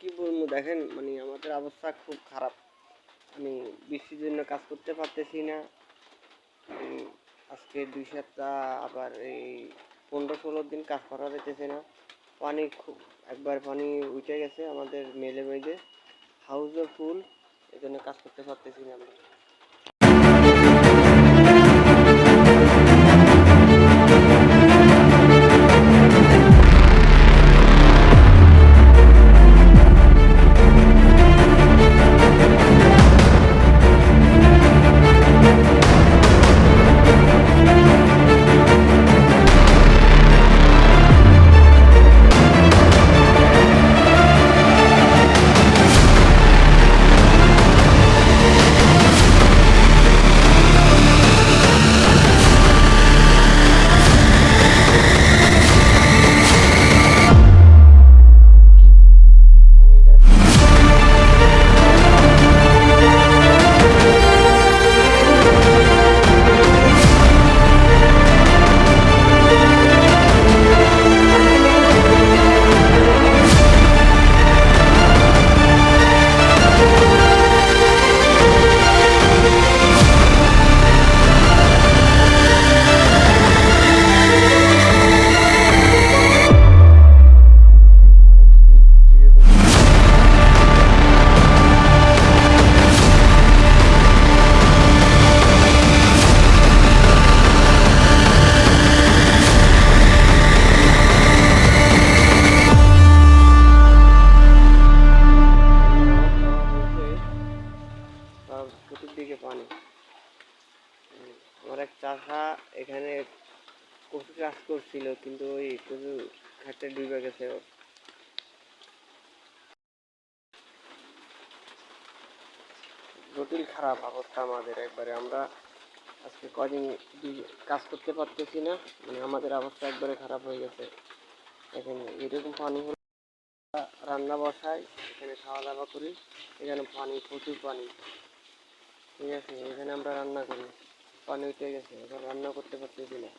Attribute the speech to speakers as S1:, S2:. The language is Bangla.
S1: কি বলবো দেখেন, মানে আমাদের অবস্থা খুব খারাপ। আমি বৃষ্টির জন্য কাজ করতে পারতেছি না। আজকে 2 সপ্তাহ, আবার এই 15-16 দিন কাজ করা যেতেছে না। পানি খুব, একবার পানি উঠে গেছে আমাদের মেলে মেঝে, হাউসও ফুল, এই জন্য কাজ করতে পারতেছি না আমরা। চতুর্দিকে পানি। আমার এক চাষা এখানে কচু চাষ করছিল, কিন্তু ওই কচু খাটে ডুবে গেছে। জটিল খারাপ অবস্থা আমাদের একবারে। আমরা আজকে কদিন কাজ করতে পারতেছি না, মানে আমাদের অবস্থা একবারে খারাপ হয়ে গেছে। এখানে এরকম পানি হলে রান্না বসাই, এখানে খাওয়া দাওয়া করি, এখানে পানি, প্রচুর পানি। ঠিক আছে, এখানে আমরা রান্না করি, পানি উঠে গেছে, এখন রান্না করতে পারতেছি না।